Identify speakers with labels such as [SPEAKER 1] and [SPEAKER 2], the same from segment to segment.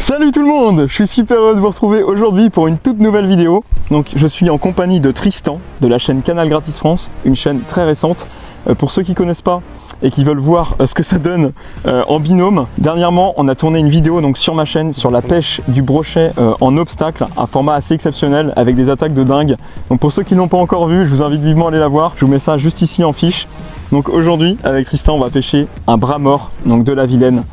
[SPEAKER 1] Salut tout le monde, je suis super heureux de vous retrouver aujourd'hui pour une toute nouvelle vidéo. Donc je suis en compagnie de Tristan de la chaîne Canal Gratis France, une chaîne très récente. Pour ceux qui ne connaissent pas et qui veulent voir ce que ça donne en binôme, dernièrement on a tourné une vidéo donc sur ma chaîne sur la pêche du brochet en obstacle, un format assez exceptionnel avec des attaques de dingue. Donc pour ceux qui ne l'ont pas encore vu, je vous invite vivement à aller la voir, je vous mets ça juste ici en fiche. Donc aujourd'hui avec Tristan on va pêcher un bras mort donc de la Vilaine.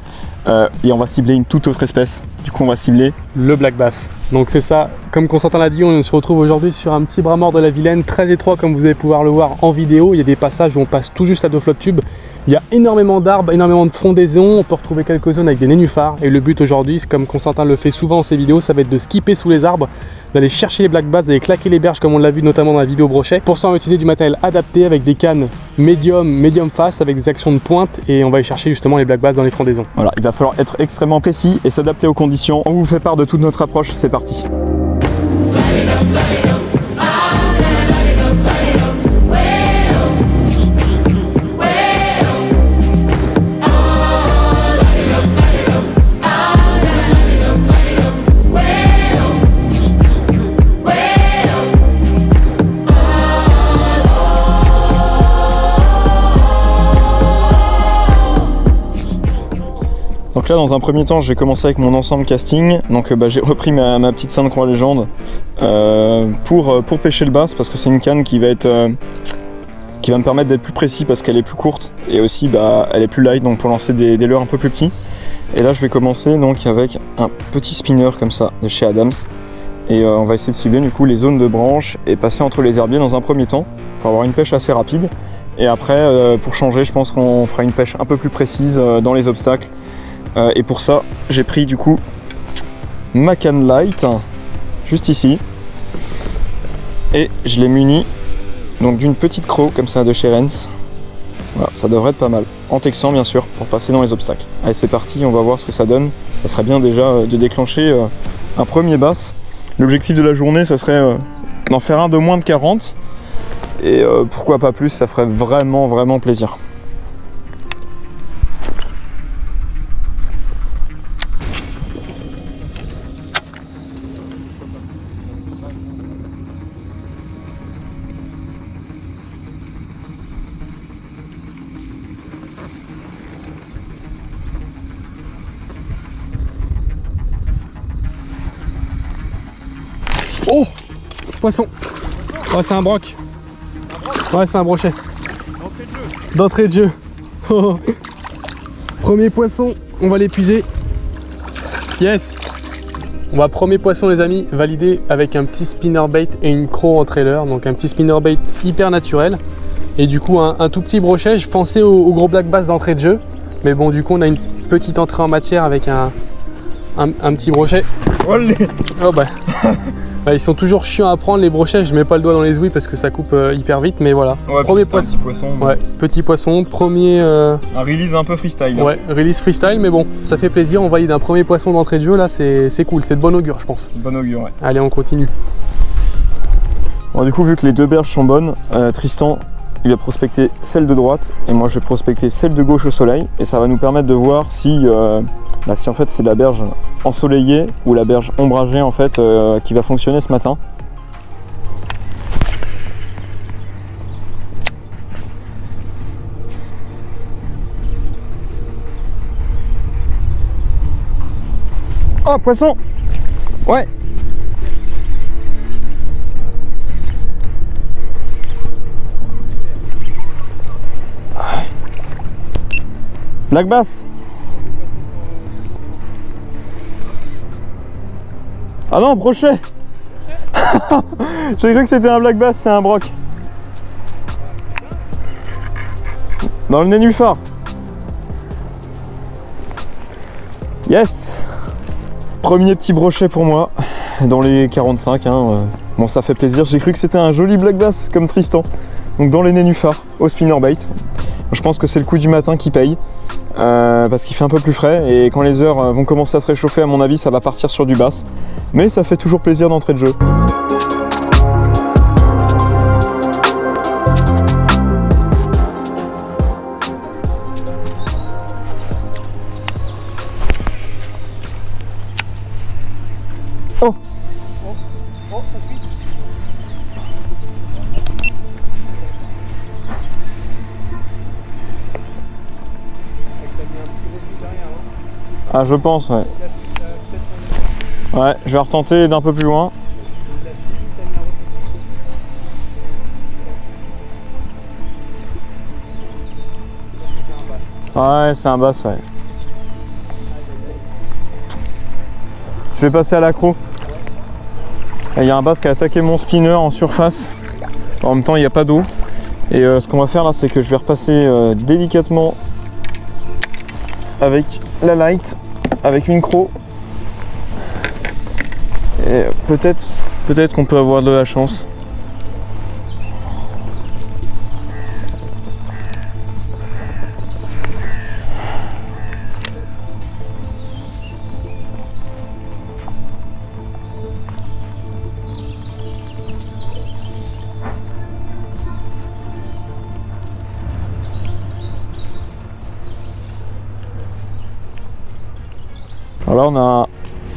[SPEAKER 1] Et on va cibler une toute autre espèce. Du coup on va cibler
[SPEAKER 2] le black bass. Donc c'est ça, comme Constantin l'a dit, on se retrouve aujourd'hui sur un petit bras mort de la Vilaine, très étroit comme vous allez pouvoir le voir en vidéo. Il y a des passages où on passe tout juste à dos flotte tube. Il y a énormément d'arbres, énormément de frondaisons, on peut retrouver quelques zones avec des nénuphars. Et le but aujourd'hui, comme Constantin le fait souvent dans ses vidéos, ça va être de skipper sous les arbres, d'aller chercher les black bass, d'aller claquer les berges comme on l'a vu notamment dans la vidéo brochet. Pour ça on va utiliser du matériel adapté avec des cannes médium fast avec des actions de pointe et on va aller chercher justement les black bass dans les frondaisons.
[SPEAKER 1] Voilà, il va falloir être extrêmement précis et s'adapter aux conditions. On vous fait part de toute notre approche, c'est parti. Donc là dans un premier temps je vais commencer avec mon ensemble casting. Donc j'ai repris ma petite Sainte Croix Légende pour pêcher le bass parce que c'est une canne qui va me permettre d'être plus précis parce qu'elle est plus courte et aussi elle est plus light donc pour lancer des leurres un peu plus petits. Et là je vais commencer donc avec un petit spinner comme ça de chez Adams et on va essayer de cibler du coup les zones de branches et passer entre les herbiers dans un premier temps pour avoir une pêche assez rapide. Et après pour changer je pense qu'on fera une pêche un peu plus précise dans les obstacles. Et pour ça j'ai pris du coup ma canne light juste ici et je l'ai muni donc d'une petite croc comme ça de chez Renz. Voilà, ça devrait être pas mal en texan bien sûr pour passer dans les obstacles. Allez c'est parti, on va voir ce que ça donne. Ça serait bien déjà de déclencher un premier bass. L'objectif de la journée ça serait d'en faire un de moins de 40 et pourquoi pas plus, ça ferait vraiment plaisir.
[SPEAKER 2] Oh, poisson. Ouais, c'est un broc. Ouais, c'est un brochet. D'entrée de jeu. Premier poisson, on va l'épuiser. Yes. On va premier poisson les amis, valider avec un petit spinnerbait et une croc en trailer. Donc un petit spinnerbait hyper naturel. Et du coup un tout petit brochet. Je pensais au gros black bass d'entrée de jeu. Mais bon du coup on a une petite entrée en matière avec un petit brochet. Oh bah. Ils sont toujours chiants à prendre les brochets, je mets pas le doigt dans les ouïes parce que ça coupe hyper vite, mais voilà. Ouais, premier poisson. Petit poisson. Ouais, petit poisson, premier. Un
[SPEAKER 1] release un peu freestyle.
[SPEAKER 2] Ouais, release freestyle, mais bon, ça fait plaisir. On valide un premier poisson d'entrée de jeu, là, c'est cool, c'est de bon augure, je pense.
[SPEAKER 1] Bon augure, ouais.
[SPEAKER 2] Allez, on continue.
[SPEAKER 1] Bon, du coup, vu que les deux berges sont bonnes, Tristan il va prospecter celle de droite et moi je vais prospecter celle de gauche au soleil et ça va nous permettre de voir si en fait c'est la berge ensoleillée ou la berge ombragée en fait qui va fonctionner ce matin. Oh poisson! Ouais! Black bass. Ah non, brochet. J'ai cru que c'était un black bass, c'est un broc. Dans le nénuphar. Yes. Premier petit brochet pour moi, dans les 45. Bon, ça fait plaisir. J'ai cru que c'était un joli black bass comme Tristan. Donc dans les nénuphars, au spinnerbait. Je pense que c'est le coup du matin qui paye. Parce qu'il fait un peu plus frais et quand les heures vont commencer à se réchauffer à mon avis ça va partir sur du bass mais ça fait toujours plaisir d'entrée de jeu. Oh.
[SPEAKER 2] Oh, ça suit.
[SPEAKER 1] Ah, je pense, ouais. Ouais, je vais retenter d'un peu plus loin. Ouais, c'est un bass, ouais. Je vais passer à l'accro. Il y a un bass qui a attaqué mon spinner en surface. En même temps, il n'y a pas d'eau. Et ce qu'on va faire là, c'est que je vais repasser délicatement avec la light, avec une croc. Et peut-être qu'on peut avoir de la chance. Alors là, on a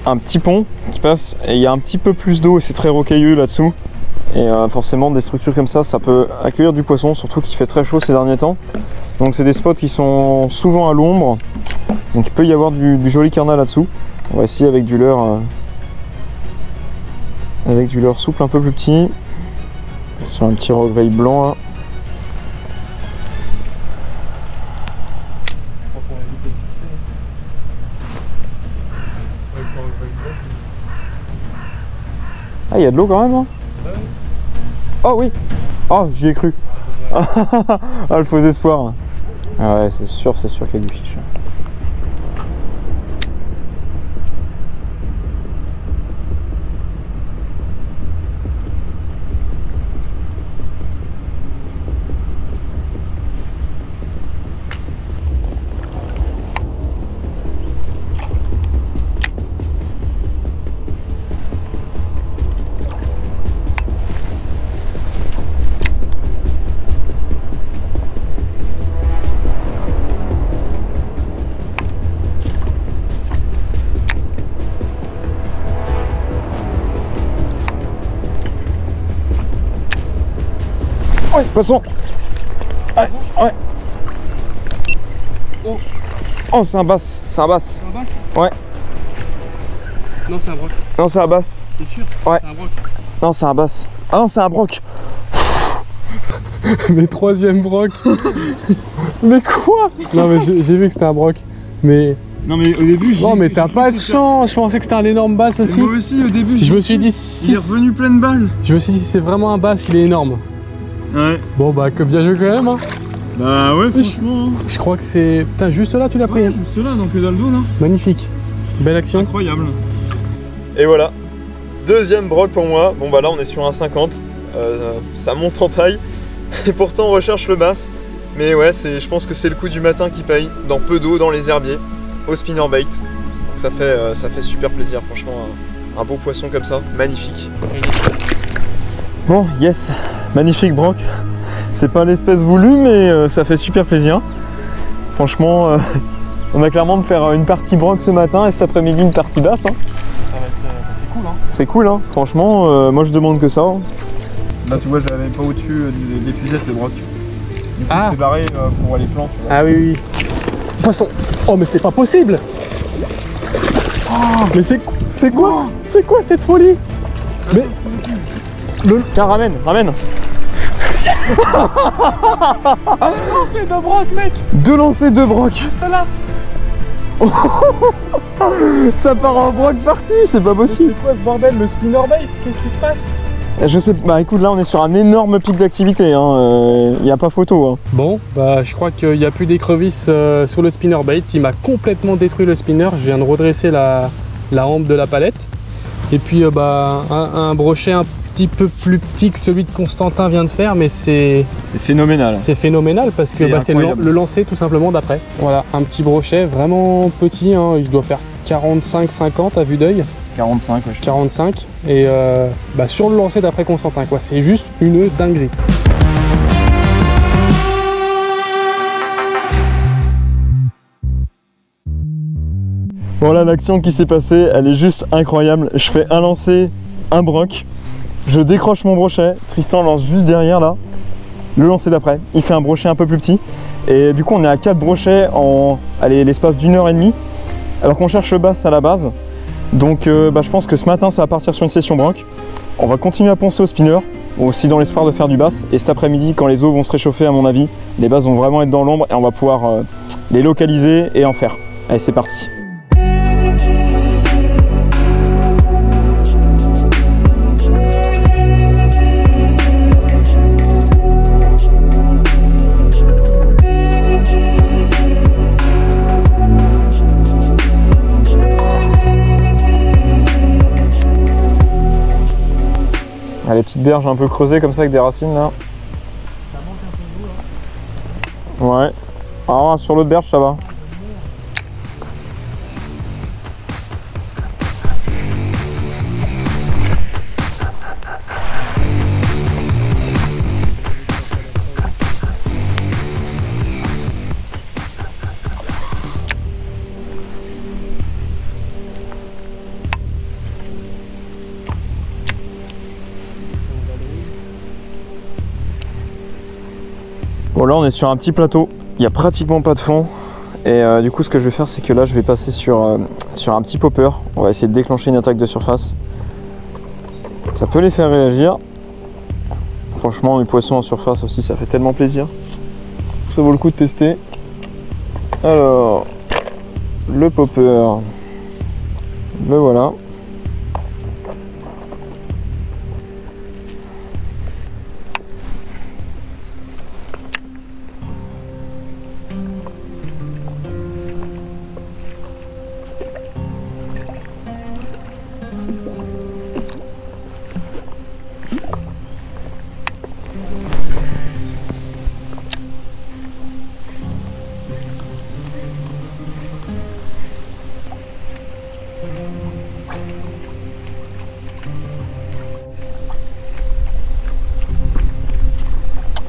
[SPEAKER 1] un petit pont qui passe et il y a un petit peu plus d'eau et c'est très rocailleux là-dessous. Et forcément, des structures comme ça peut accueillir du poisson, surtout qu'il fait très chaud ces derniers temps. Donc c'est des spots qui sont souvent à l'ombre. Donc il peut y avoir du joli carnat là-dessous. On va essayer avec du leurre souple un peu plus petit. Sur un petit roqueveille blanc là. Ah, il y a de l'eau quand même, hein. Oh oui. Oh, j'y ai cru. Ah, le faux espoir. Ah ouais, c'est sûr qu'il y a du fiche. Ouais, poisson. Ouais, ouais.
[SPEAKER 2] Oh,
[SPEAKER 1] oh c'est un bass. C'est un bass.
[SPEAKER 2] c'est un bass?
[SPEAKER 1] Ouais.
[SPEAKER 2] Non, c'est un broc.
[SPEAKER 1] Non, c'est un bass.
[SPEAKER 2] T'es sûr?
[SPEAKER 1] Ouais.
[SPEAKER 2] C'est un broc.
[SPEAKER 1] Non, c'est un bass. Ah non, c'est un broc.
[SPEAKER 2] Mais troisième broc.
[SPEAKER 1] Mais quoi?
[SPEAKER 2] Non, mais j'ai vu que c'était un broc. Mais.
[SPEAKER 1] Non, mais au début,
[SPEAKER 2] Non, mais t'as pas de chance. Je pensais que c'était un énorme bass aussi.
[SPEAKER 1] Moi aussi, au début,
[SPEAKER 2] Je me suis dit, si.
[SPEAKER 1] il est revenu pleine balle.
[SPEAKER 2] Je me suis dit, si c'est vraiment un bass, il est énorme.
[SPEAKER 1] Ouais.
[SPEAKER 2] Bon, bah, que bien joué quand même. Hein.
[SPEAKER 1] Bah ouais, franchement.
[SPEAKER 2] Je crois que c'est. Putain, juste là, tu l'as pris.
[SPEAKER 1] Ouais, juste là, donc dans le dos, là.
[SPEAKER 2] Magnifique. Belle action.
[SPEAKER 1] Incroyable. Et voilà. Deuxième broc pour moi. Bon, bah là, on est sur un 50. Ça monte en taille. Et pourtant, on recherche le bass. Mais ouais, je pense que c'est le coup du matin qui paye. Dans peu d'eau, dans les herbiers, au spinnerbait. Donc ça fait super plaisir, franchement. Un beau poisson comme ça. Magnifique. Bon, yes. Magnifique broc. C'est pas l'espèce voulue, mais ça fait super plaisir. Franchement, on a clairement de faire une partie broc ce matin et cet après-midi une partie basse. Hein.
[SPEAKER 2] C'est cool, hein.
[SPEAKER 1] C'est cool, hein. Franchement, moi je demande que ça. Hein. Là, tu vois, je l'avais pas au-dessus des pucettes de broc. Du coup, c'est barré pour les plans, tu vois.
[SPEAKER 2] Ah oui, oui. Poisson. Oh, mais c'est pas possible. Oh, mais c'est quoi? C'est quoi cette folie? Mais.
[SPEAKER 1] Tiens, ramène.
[SPEAKER 2] Lancé de broc, mec.
[SPEAKER 1] Deux lancers de broc.
[SPEAKER 2] Juste là.
[SPEAKER 1] Ça part en broc parti, c'est pas possible.
[SPEAKER 2] C'est quoi ce bordel? Le spinnerbait? Qu'est-ce qui se passe?
[SPEAKER 1] Je sais, bah écoute, là on est sur un énorme pic d'activité, hein. Y a pas photo. Hein.
[SPEAKER 2] Bon, bah je crois qu'il n'y a plus d'écrevisses sur le spinnerbait. Il m'a complètement détruit le spinner. Je viens de redresser la hampe de la palette. Et puis bah un brochet un petit peu plus petit que celui de Constantin vient de faire, mais c'est
[SPEAKER 1] phénoménal.
[SPEAKER 2] C'est phénoménal parce que bah, c'est le lancer tout simplement d'après. Voilà, un petit brochet vraiment petit, hein. Il doit faire 45-50 à vue d'œil.
[SPEAKER 1] 45, ouais,
[SPEAKER 2] 45 et bah, sur le lancer d'après Constantin, quoi. C'est juste une dinguerie.
[SPEAKER 1] Voilà l'action qui s'est passée, elle est juste incroyable. Je fais un lancer, un broc, je décroche mon brochet, Tristan lance juste derrière là, le lancer d'après, il fait un brochet un peu plus petit. Et du coup on est à 4 brochets en l'espace d'une heure et demie, alors qu'on cherche basse à la base. Donc je pense que ce matin ça va partir sur une session broc. On va continuer à poncer au spinner, aussi dans l'espoir de faire du basse. Et cet après-midi, quand les eaux vont se réchauffer à mon avis, les basses vont vraiment être dans l'ombre et on va pouvoir les localiser et en faire. Allez, c'est parti. Ah, les petites berges un peu creusées comme ça avec des racines là. Ça manque un peu d'eau là. Ouais. Ah, sur l'autre berge ça va. Bon là on est sur un petit plateau, il n'y a pratiquement pas de fond et du coup ce que je vais faire c'est que là je vais passer sur un petit popper. On va essayer de déclencher une attaque de surface. Ça peut les faire réagir. Franchement les poissons en surface aussi ça fait tellement plaisir. Ça vaut le coup de tester. Alors le popper, le voilà.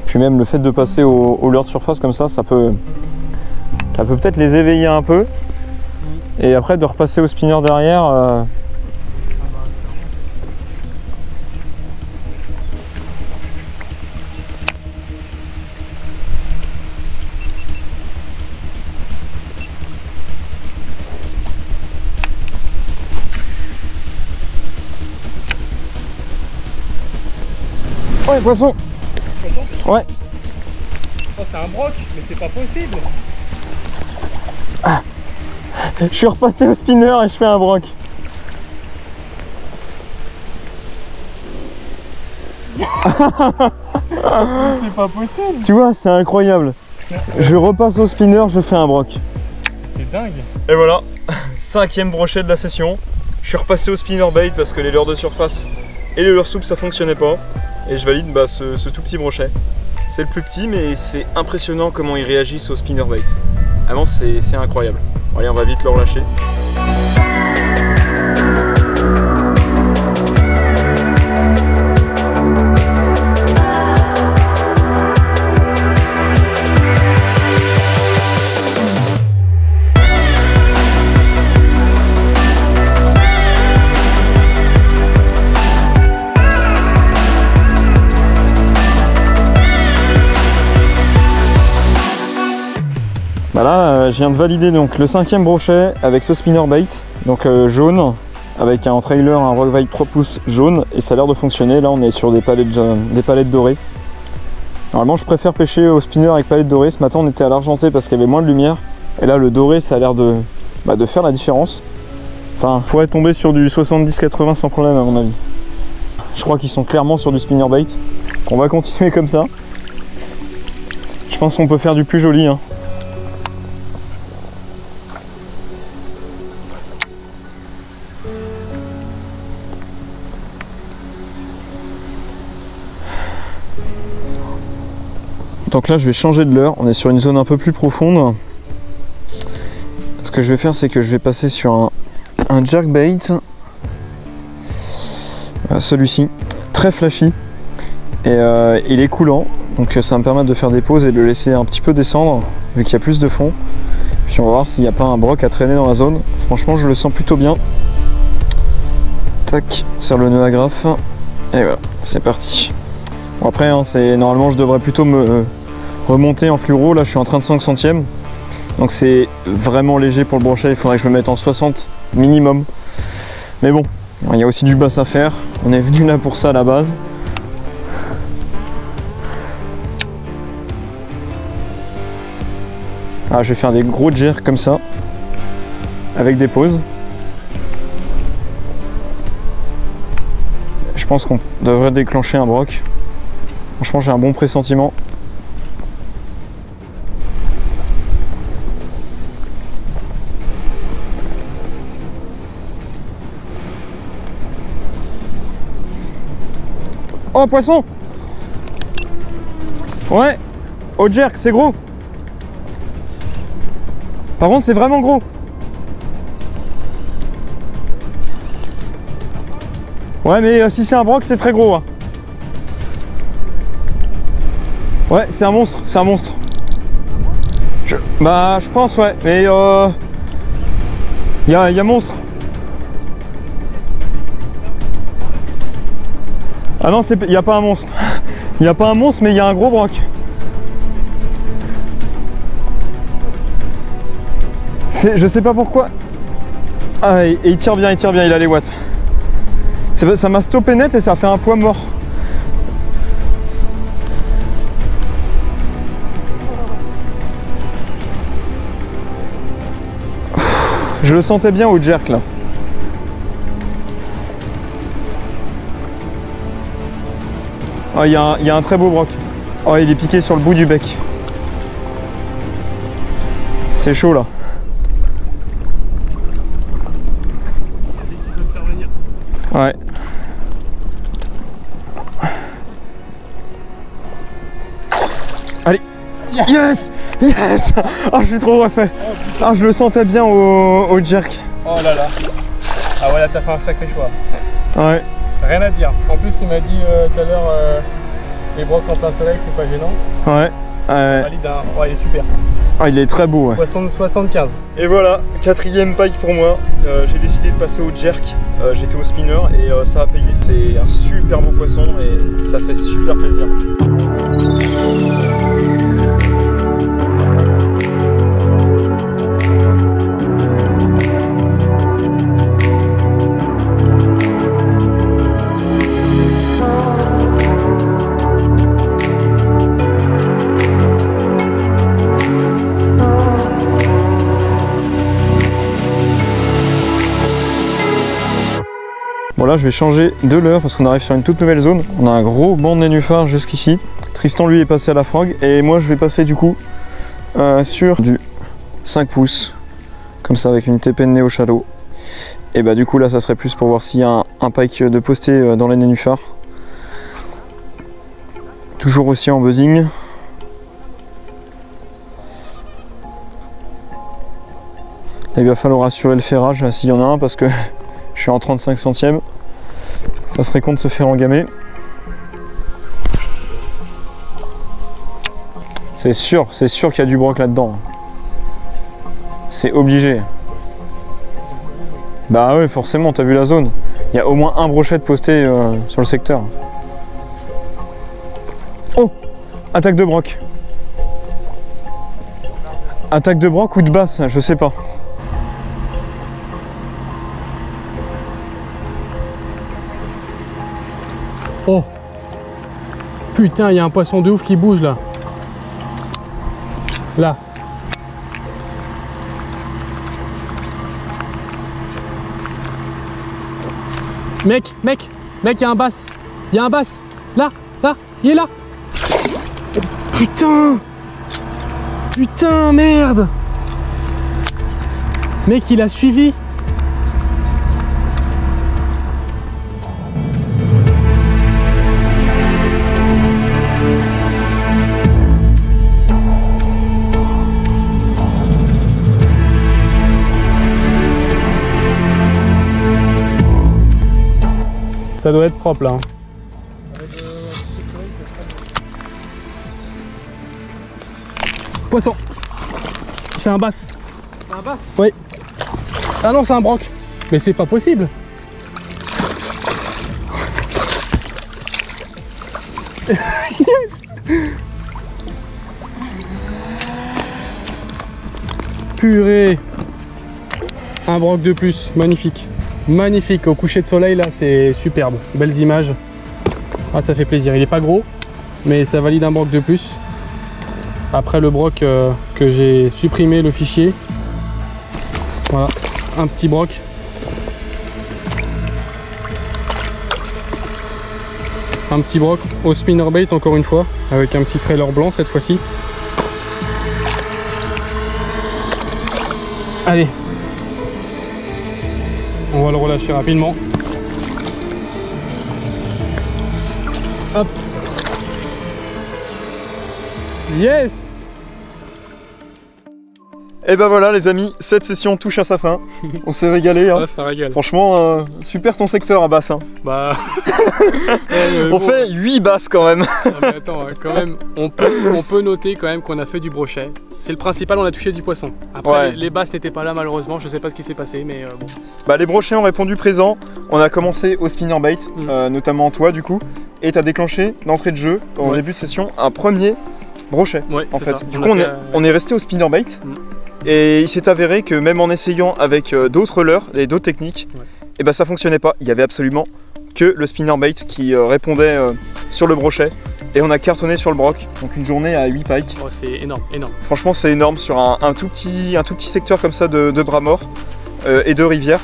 [SPEAKER 1] Puis même le fait de passer au leurre de surface comme ça peut peut-être les éveiller un peu. Et après de repasser au spinner derrière. Ouais, poisson. Ouais.
[SPEAKER 2] Oh, c'est un broc, mais c'est pas possible.
[SPEAKER 1] Ah. Je suis repassé au spinner et je fais un broc.
[SPEAKER 2] C'est pas possible.
[SPEAKER 1] Tu vois, c'est incroyable. Je repasse au spinner, je fais un broc.
[SPEAKER 2] C'est dingue.
[SPEAKER 1] Et voilà, 5e brochet de la session. Je suis repassé au spinner bait parce que les leurres de surface et les leurres souples ça fonctionnait pas. Et je valide ce tout petit brochet. C'est le plus petit mais c'est impressionnant comment ils réagissent au spinner bait. Vraiment c'est incroyable. Bon, allez on va vite le relâcher. Bah là, je viens de valider donc le 5e brochet avec ce spinner bait, donc jaune, avec un trailer, un roll-bait 3 pouces jaune, et ça a l'air de fonctionner. Là, on est sur des palettes dorées. Normalement, je préfère pêcher au spinner avec palettes dorées. Ce matin, on était à l'argenté parce qu'il y avait moins de lumière, et là, le doré, ça a l'air de faire la différence. Enfin, il pourrait tomber sur du 70-80 sans problème, à mon avis. Je crois qu'ils sont clairement sur du spinner bait. On va continuer comme ça. Je pense qu'on peut faire du plus joli, hein. Donc là je vais changer de leurre, on est sur une zone un peu plus profonde. Ce que je vais faire c'est que je vais passer sur un jerkbait. Celui-ci, très flashy. Et il est coulant, donc ça va me permettre de faire des pauses et de le laisser un petit peu descendre, vu qu'il y a plus de fond. Puis on va voir s'il n'y a pas un broc à traîner dans la zone. Franchement, je le sens plutôt bien. Tac, serre le nœud agrafe. Et voilà, c'est parti. Bon, après, hein, normalement, je devrais plutôt me remonter en fluoro. Là, je suis en 35 centièmes. Donc c'est vraiment léger pour le brochet. Il faudrait que je me mette en 60 minimum. Mais bon, il y a aussi du bass à faire. On est venu là pour ça à la base. Ah, je vais faire des gros jerks comme ça, avec des pauses. Je pense qu'on devrait déclencher un broc. Franchement, j'ai un bon pressentiment. Oh, poisson! Ouais, au jerk, c'est gros. Par contre, c'est vraiment gros. Ouais, mais si c'est un broc, c'est très gros. Hein. Ouais, c'est un monstre, c'est un monstre. Bah, je pense, ouais. Mais y a monstre. Ah non, il n'y a pas un monstre. Il n'y a pas un monstre, mais il y a un gros broc. Je sais pas pourquoi. Ah, et il tire bien, il a les watts. Ça m'a stoppé net et ça a fait un poids mort. Je le sentais bien au jerk là. Oh, il y a un très beau broc. Oh, il est piqué sur le bout du bec. C'est chaud là. Ouais. Allez. Yes. Yes. Ah, je suis trop refait. Ah, je le sentais bien au jerk.
[SPEAKER 2] Oh là là. Ah ouais, là t'as fait un sacré choix.
[SPEAKER 1] Ouais.
[SPEAKER 2] Rien à dire. En plus, il m'a dit tout à l'heure, les brocs en plein soleil, c'est pas gênant.
[SPEAKER 1] Ouais.
[SPEAKER 2] Valide, hein. Ouais, il est super.
[SPEAKER 1] Ah, il est très beau. Ouais.
[SPEAKER 2] Poisson de 75.
[SPEAKER 1] Et voilà, 4e pike pour moi. J'ai décidé de passer au jerk. J'étais au spinner et ça a payé. C'est un super beau poisson et ça fait super plaisir. Bon là je vais changer de leurre parce qu'on arrive sur une toute nouvelle zone. On a un gros banc de nénuphars jusqu'ici. Tristan lui est passé à la frog et moi je vais passer du coup sur du 5 pouces. Comme ça avec une TP de nez au shallow. Et bah du coup là ça serait plus pour voir s'il y a un pike de posté dans les nénuphars. Toujours aussi en buzzing. Il va falloir assurer le ferrage s'il y en a un parce que je suis en 35 centièmes. Ça serait con de se faire engamer. C'est sûr qu'il y a du broc là-dedans. C'est obligé. Bah ouais, forcément, t'as vu la zone. Il y a au moins un brochet de posté sur le secteur. Oh! Attaque de broc. Attaque de broc ou de basse, je sais pas.
[SPEAKER 2] Oh putain, il y a un poisson de ouf qui bouge là. Là. Mec, il y a un bass. Il y a un bass. Là, il est là. Oh, putain. Putain, merde. Mec, il a suivi. Ça doit être propre là. Hein. Poisson. C'est un bass. C'est un bass? Oui. Ah non, c'est un broc. Mais c'est pas possible. Yes. Purée. Un broc de plus, magnifique. Magnifique, au coucher de soleil là, c'est superbe. Belles images. Ah, ça fait plaisir. Il est pas gros, mais ça valide un broc de plus. Après le broc que j'ai supprimé le fichier. Voilà, un petit broc. Un petit broc au spinnerbait encore une fois, avec un petit trailer blanc cette fois-ci. Allez, on va le relâcher rapidement. Hop. Yes.
[SPEAKER 1] Et ben voilà les amis, cette session touche à sa fin. On s'est régalé. Hein.
[SPEAKER 2] Ah, ça régale.
[SPEAKER 1] Franchement, super ton secteur à basse. Hein.
[SPEAKER 2] Bah.
[SPEAKER 1] On fait 8 basses quand même.
[SPEAKER 2] Non, mais attends, quand même, on peut noter quand même qu'on a fait du brochet. C'est le principal, on a touché du poisson. Après,
[SPEAKER 1] ouais.
[SPEAKER 2] les basses n'étaient pas là malheureusement, je sais pas ce qui s'est passé, mais bon.
[SPEAKER 1] Bah, les brochets ont répondu présent. On a commencé au spinnerbait, notamment toi du coup. Et tu as déclenché d'entrée de jeu, en début de session, un premier brochet.
[SPEAKER 2] Ouais,
[SPEAKER 1] en fait.
[SPEAKER 2] Ça.
[SPEAKER 1] Du coup, on est resté au spinnerbait. Et il s'est avéré que même en essayant avec d'autres leurres et d'autres techniques, et bah, ça fonctionnait pas. Il y avait absolument que le spinnerbait qui répondait sur le brochet. Et on a cartonné sur le broc, donc une journée à 8 pikes.
[SPEAKER 2] Oh, c'est énorme, énorme.
[SPEAKER 1] Franchement, c'est énorme sur un tout petit secteur comme ça de bras morts et de rivière.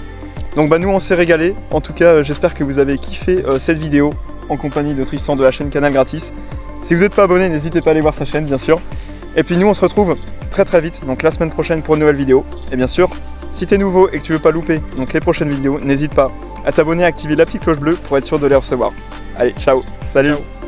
[SPEAKER 1] Donc bah, nous, on s'est régalé. En tout cas, j'espère que vous avez kiffé cette vidéo en compagnie de Tristan de la chaîne Canal Gratis. Si vous n'êtes pas abonné, n'hésitez pas à aller voir sa chaîne, bien sûr. Et puis nous, on se retrouve très vite, donc la semaine prochaine pour une nouvelle vidéo. Et bien sûr, si tu es nouveau et que tu veux pas louper donc les prochaines vidéos, n'hésite pas à t'abonner et à activer la petite cloche bleue pour être sûr de les recevoir. Allez, ciao, salut.
[SPEAKER 2] Ciao.